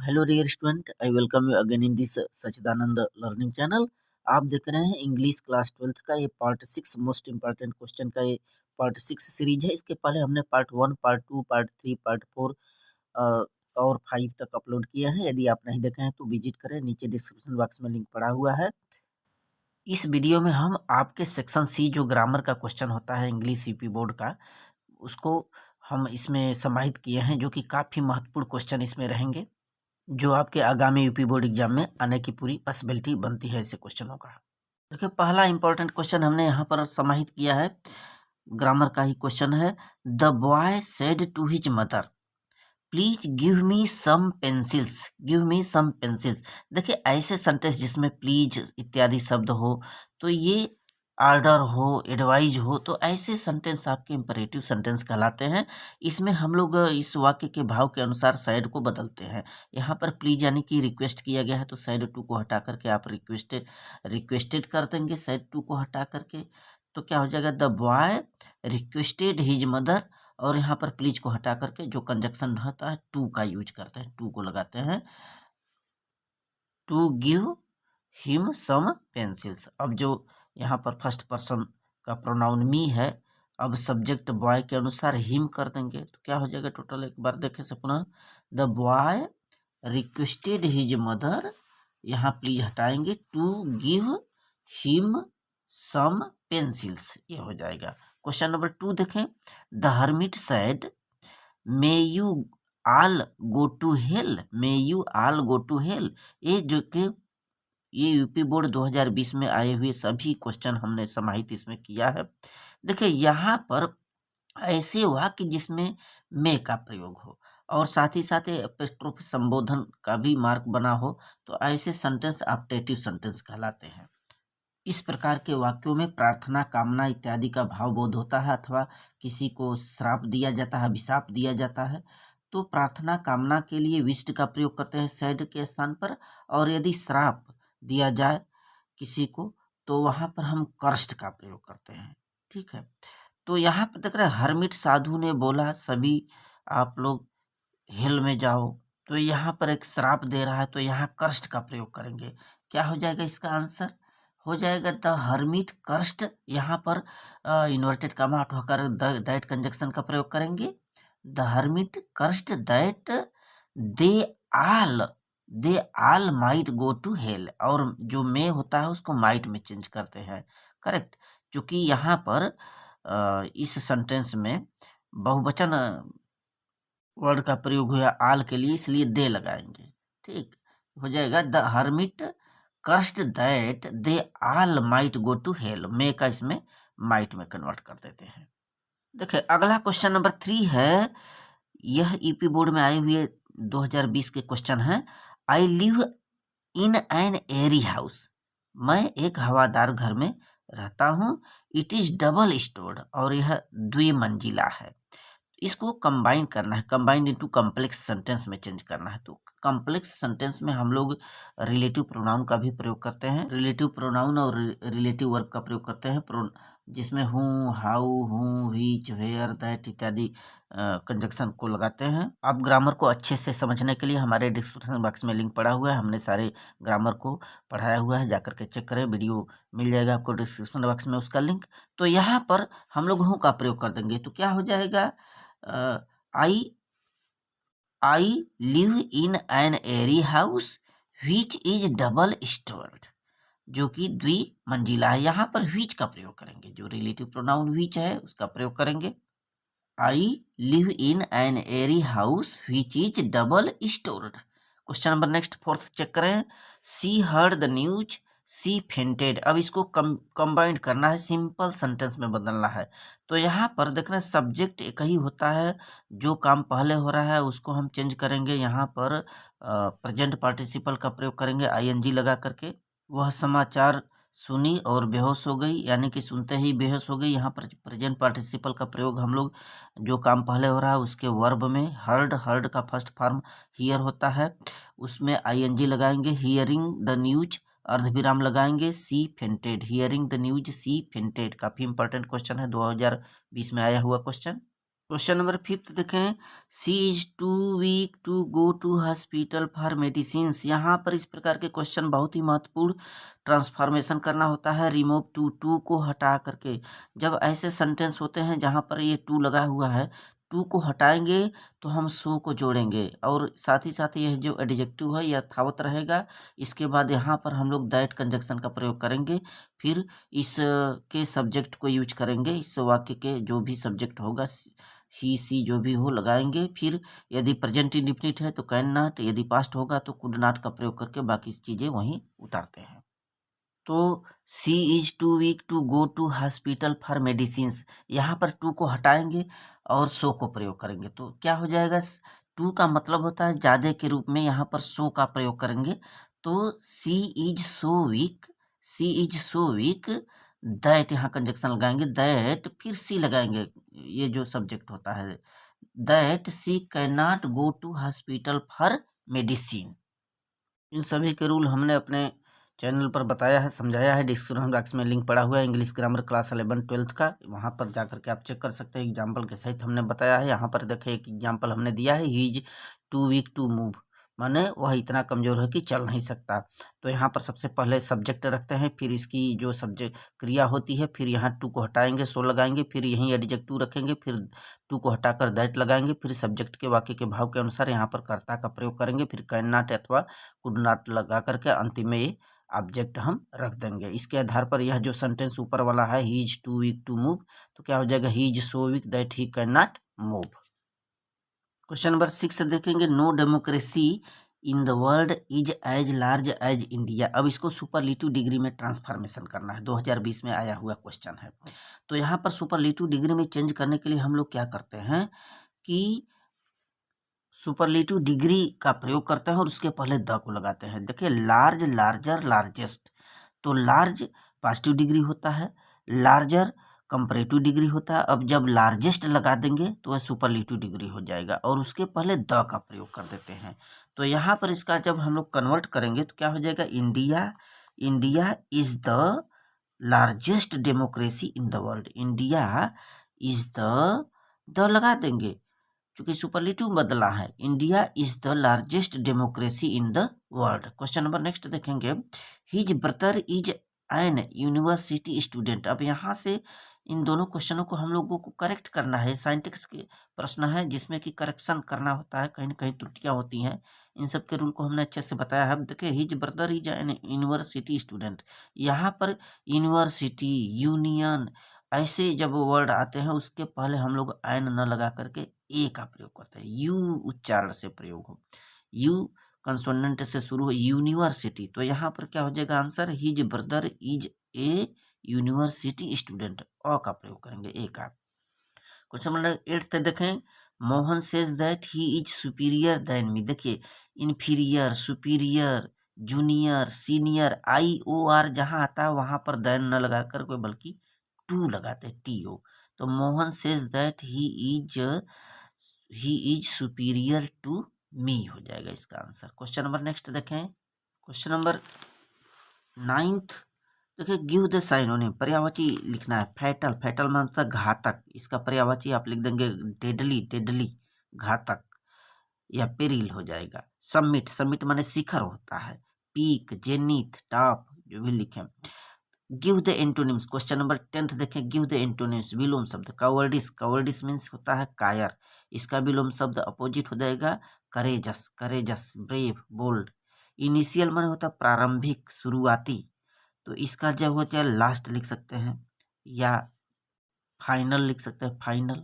Hello dear student, I welcome you again in this Sachchidanand learning channel. आप देख रहे हैं इंग्लिश क्लास 12th का ये पार्ट 6 मोस्ट इम्पॉर्टेंट क्वेश्चन का ये पार्ट 6 सीरीज है। इसके पहले हमने पार्ट 1, पार्ट 2, पार्ट 3, पार्ट 4 और 5 तक अपलोड किया है। यदि आप नहीं देखे हैं तो विजिट करें, नीचे डिस्क्रिप्शन बॉक्स में लिंक पड़ा हुआ है। इस वीडियो में हम आपके सेक्शन सी जो ग्रामर का क्वेश्चन होता है इंग्लिश यूपी बोर्ड का, उसको हम इसमें समाहित किए हैं, जो कि काफ़ी महत्वपूर्ण क्वेश्चन इसमें रहेंगे, जो आपके आगामी यूपी बोर्ड एग्जाम में आने की पूरी पॉसिबिलिटी बनती है ऐसे क्वेश्चनों का। देखिए, पहला इंपॉर्टेंट क्वेश्चन हमने यहाँ पर समाहित किया है, ग्रामर का ही क्वेश्चन है। The boy said to his mother, please give me some pencils, give me some pencils. देखिए, ऐसे सेंटेंस जिसमें प्लीज इत्यादि शब्द हो, तो ये आर्डर हो, एडवाइज हो, तो ऐसे सेंटेंस आपके इंपरेटिव सेंटेंस कहलाते हैं। इसमें हम लोग इस वाक्य के भाव के अनुसार साइड को बदलते हैं। यहाँ पर प्लीज यानी कि रिक्वेस्ट किया गया है, तो साइड टू को हटा करके आप रिक्वेस्टेड कर देंगे, साइड टू को हटा करके। तो क्या हो जाएगा, the boy requested his mother, और यहाँ पर प्लीज को हटा करके जो कंजक्शन होता है टू का यूज करते हैं, टू को लगाते हैं, to give him some pencils. अब जो यहाँ पर फर्स्ट पर्सन का प्रोनाउन मी है, अब सब्जेक्ट बॉय के अनुसार हिम कर देंगे, तो क्या हो जाएगा टोटल, एक बार देखे से पुनः, the boy requested his mother, यहाँ प्लीज हटाएंगे, to give him some pencils, ये हो जाएगा। क्वेश्चन नंबर 2 देखें। The hermit said, may you all go to hell, may you all go to hell. ये जो कि ये यूपी बोर्ड 2020 में आए हुए सभी क्वेश्चन हमने समाहित इसमें किया है। देखिए, यहाँ पर ऐसे वाक्य जिसमें मे का प्रयोग हो और साथ ही साथ एपोस्ट्रोफ संबोधन का भी मार्क बना हो, तो ऐसे सेंटेंस ऑप्टेटिव सेंटेंस कहलाते हैं। इस प्रकार के वाक्यों में प्रार्थना, कामना इत्यादि का भाव बोध होता है, अथवा किसी को श्राप दिया जाता है, अभिशाप दिया जाता है, तो प्रार्थना कामना के लिए विष्ट का प्रयोग करते हैं सैड के स्थान पर, और यदि श्राप दिया जाए किसी को तो वहां पर हम कर्स्ट का प्रयोग करते हैं। ठीक है, तो यहाँ पर देख रहे हैं, हरमिट साधु ने बोला सभी आप लोग हेल में जाओ, तो यहाँ पर एक श्राप दे रहा है, तो यहाँ कर्स्ट का प्रयोग करेंगे। क्या हो जाएगा इसका आंसर, हो जाएगा द हर्मिट कर्स्ट, यहाँ पर इन्वर्टेड कामा हटाकर दैट कंजक्शन का प्रयोग करेंगे। The hermit cursed that they all they all might go to hell, और जो मे होता है उसको माइट में चेंज करते हैं। करेक्ट, क्योंकि यहाँ पर इस सेंटेंस में बहुवचन वर्ड का प्रयोग हुआ आल के लिए, इसलिए दे लगाएंगे। ठीक हो जाएगा, the hermit cursed that they all might go to hell, मे का इसमें माइट में कन्वर्ट कर देते हैं। देखिए, अगला क्वेश्चन नंबर 3 है, यह ईपी बोर्ड में आए हुए 2020 के क्वेश्चन है। I live in an airy house, मैं एक हवादार घर में रहता हूँ। इट इज डबल स्टोर्ड, और यह द्विमंजिला है। इसको कंबाइन करना है, कंबाइंड इनटू कॉम्प्लेक्स सेंटेंस में चेंज करना है। तो कॉम्प्लेक्स सेंटेंस में हम लोग रिलेटिव प्रोनाउन का भी प्रयोग करते हैं, रिलेटिव प्रोनाउन और रिलेटिव वर्ब का प्रयोग करते हैं, जिसमें हूँ, हाउ, हूँ, व्हिच, वेयर, दैट इत्यादि कंजक्शन को लगाते हैं। आप ग्रामर को अच्छे से समझने के लिए हमारे डिस्क्रिप्शन बॉक्स में लिंक पड़ा हुआ है, हमने सारे ग्रामर को पढ़ाया हुआ है, जाकर के चेक करें, वीडियो मिल जाएगा आपको डिस्क्रिप्शन बॉक्स में उसका लिंक। तो यहाँ पर हम लोग हूँ का प्रयोग कर देंगे, तो क्या हो जाएगा, I I live in an airy house which is double storied, जो कि द्विमंजिला है। यहाँ पर व्हिच का प्रयोग करेंगे, जो रिलेटिव प्रोनाउन व्हिच है उसका प्रयोग करेंगे। I live in an airy house which is double storied. Question number next 4th check करें। She heard the news, she fainted. अब इसको कंबाइंड करना है, सिंपल सेंटेंस में बदलना है। तो यहाँ पर देख रहे हैं, सब्जेक्ट एक ही होता है, जो काम पहले हो रहा है उसको हम चेंज करेंगे। यहाँ पर प्रेजेंट पार्टिसिपल का प्रयोग करेंगे आईएनजी लगा करके। वह समाचार सुनी और बेहोश हो गई, यानी कि सुनते ही बेहोश हो गई। यहाँ पर प्रेजेंट पार्टिसिपल का प्रयोग हम लोग जो काम पहले हो रहा है उसके वर्ब में, हर्ड, हर्ड का फर्स्ट फॉर्म हियर होता है, उसमें आईएनजी लगाएंगे। हियरिंग द न्यूज अर्धविराम लगाएंगे। She fainted, hearing the news she fainted, काफी इंपॉर्टेंट क्वेश्चन है, 2020 में आया हुआ क्वेश्चन। क्वेश्चन नंबर 5 देखें, she is too weak to go to hospital for medicine. यहाँ पर इस प्रकार के क्वेश्चन बहुत ही महत्वपूर्ण ट्रांसफॉर्मेशन करना होता है, रिमूव टू को हटा करके। जब ऐसे सेंटेंस होते हैं जहाँ पर ये टू लगा हुआ है, टू को हटाएंगे तो हम सो को जोड़ेंगे और साथ ही साथ यह जो एडजेक्टिव है यह यथावत रहेगा। इसके बाद यहाँ पर हम लोग दैट कंजक्शन का प्रयोग करेंगे, फिर इस के सब्जेक्ट को यूज करेंगे, इस वाक्य के जो भी सब्जेक्ट होगा ही सी जो भी हो लगाएंगे। फिर यदि प्रेजेंट इंडिफिनिट है तो कैन नॉट, यदि पास्ट होगा तो कुड नॉट का प्रयोग करके बाकी चीज़ें वहीं उतारते हैं। तो she is too weak to go to hospital for medicines, यहाँ पर टू को हटाएंगे और सो को प्रयोग करेंगे तो क्या हो जाएगा, टू का मतलब होता है ज़्यादा के रूप में, यहाँ पर सो का प्रयोग करेंगे तो she is so weak, she is so weak that, यहाँ कंजक्शन लगाएंगे दैट, फिर सी लगाएंगे, ये जो सब्जेक्ट होता है, that she can not go to hospital for medicine. इन सभी के रूल हमने अपने चैनल पर बताया है, समझाया है। डिस्क्रिप्शन बॉक्स में लिंक पड़ा हुआ है इंग्लिश ग्रामर क्लास 11-12 का, वहाँ पर जाकर के आप चेक कर सकते हैं। एग्जाम्पल के सहित हमने बताया है। यहाँ पर देखें एक एग्जाम्पल हमने दिया है, he is too weak to move, माने वह इतना कमज़ोर है कि चल नहीं सकता। तो यहाँ पर सबसे पहले सब्जेक्ट रखते हैं, फिर इसकी जो सब्जेक्ट क्रिया होती है, फिर यहाँ टू को हटाएंगे सो लगाएंगे, फिर यहीं एडजेक्टिव रखेंगे, फिर टू को हटाकर दैट लगाएंगे, फिर सब्जेक्ट के वाक्य के भाव के अनुसार यहाँ पर कर्ता का प्रयोग करेंगे, फिर कैन नॉट अथवा कुड नॉट लगा करके अंतिम में ये ऑब्जेक्ट हम रख देंगे। इसके आधार पर यह जो सेंटेंस ऊपर वाला है, he is too weak to move, तो क्या हो जाएगा, he is so weak that he can not move. Question number 6 देखेंगे, no democracy in the world is as large as India. अब इसको सुपरलेटिव डिग्री में ट्रांसफॉर्मेशन करना है, 2020 में आया हुआ क्वेश्चन है। तो यहाँ पर सुपरलेटिव डिग्री में चेंज करने के लिए हम लोग क्या करते हैं कि सुपरलेटिव डिग्री का प्रयोग करते हैं और उसके पहले द को लगाते हैं। देखिए लार्ज, लार्जर, लार्जेस्ट, तो लार्ज पॉजिटिव डिग्री होता है, लार्जर कंपैरेटिव डिग्री होता है। अब जब लार्जेस्ट लगा देंगे तो वह सुपरलेटिव डिग्री हो जाएगा और उसके पहले द का प्रयोग कर देते हैं। तो यहाँ पर इसका जब हम लोग कन्वर्ट करेंगे तो क्या हो जाएगा, India, India is the largest democracy in the world, India is the लगा देंगे चूंकि सुपरलेटिव बदला है, India is the largest democracy in the world. Question number next देखेंगे, his brother is an university student. अब यहाँ से इन दोनों क्वेश्चनों को हम लोगों को करेक्ट करना है, साइंटिक्स के प्रश्न है जिसमें कि करेक्शन करना होता है, कहीं ना कहीं त्रुटियां होती हैं। इन सब के रूल को हमने अच्छे से बताया है। अब देखिए his brother is an university student, यहाँ पर यूनिवर्सिटी, यूनियन, ऐसे जब वर्ड आते हैं उसके पहले हम लोग एन न लगा करके ए का प्रयोग करते हैं, यू उच्चारण से प्रयोग हो, यू कंसोनेंट से शुरू हो, यूनिवर्सिटी। तो यहाँ पर क्या हो जाएगा answer, his brother is a university student, a का प्रयोग करेंगे, ए का। क्वेश्चन नंबर 8 देखें, Mohan says that he is superior than me. देखिए inferior, superior, junior, senior, I O R जहाँ आता है वहाँ पर देन न लगा कर कोई बल्कि टू लगाते हैं, टी ओ। तो Mohan says that he is superior to me हो जाएगा इसका आंसर। क्वेश्चन नंबर नेक्स्ट देखें, क्वेश्चन नंबर 9 देखिए, गिव द साइनोनिम, पर्यायवाची लिखना है। फैटल, फैटल मतलब घातक, इसका पर्यायवाची आप लिख देंगे डेडली, डेडली घातक या पेरिल हो जाएगा। समिट, समिट माने शिखर होता है। पीक, जेनिथ, टॉप, जो भी लिखें। Give the antonyms, question number 10 देखें, गिव द एंटोनिम्स, विलोम शब्द कावर्डिस, कावर्डिस मीन्स होता है कायर, इसका विलोम शब्द अपोजिट हो जाएगा courageous, courageous, brave, bold. Initial माने होता है प्रारंभिक, शुरुआती, तो इसका जब होता है लास्ट लिख सकते हैं या फाइनल लिख सकते हैं, फाइनल।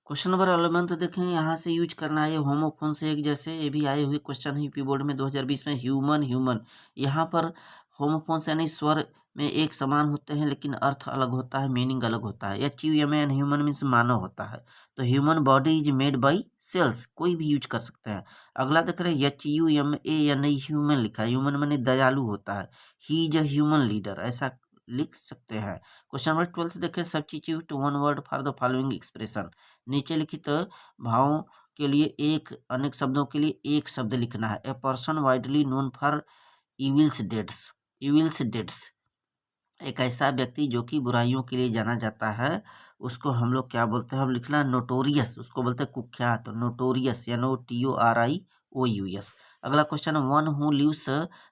क्वेश्चन नंबर 11 तो देखें, यहाँ से यूज करना है होमोफोन से एक जैसे, ये भी आए हुए क्वेश्चन है यूपी बोर्ड में 2020 में। ह्यूमन, ह्यूमन, यहाँ पर होमोफोन्स यानी स्वर में एक समान होते हैं लेकिन अर्थ अलग होता है, मीनिंग अलग होता है। HUMAN, ह्यूमन मीन्स मानव होता है, तो human body is made by cells, कोई भी यूज कर सकते हैं। अगला देख रहे हैं HUMAN, ह्यूमन लिखा है, ह्यूमन माने दयालु होता है। He is a human leader, ऐसा लिख सकते हैं। क्वेश्चन नंबर 12 देखें, substitute one word for the following expression, नीचे लिखित भावों के लिए एक, अनेक शब्दों के लिए एक शब्द लिखना है। A person widely known for evils deeds, evils deeds, एक ऐसा व्यक्ति जो कि बुराइयों के लिए जाना जाता है, उसको हम लोग क्या बोलते हैं? हम लिखना नोटोरियस, उसको बोलते हैं कुख्यात, नोटोरियस या NOTORIOUS। अगला question, one who lives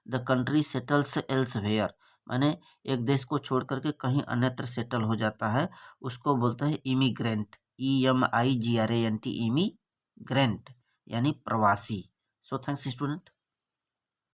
the country settles elsewhere, माने एक देश को छोड़ करके कहीं अन्यत्र सेटल हो जाता है, उसको बोलते हैं इमिग्रेंट, EMIGRANT, इमिग्रेंट यानी प्रवासी। So thanks student.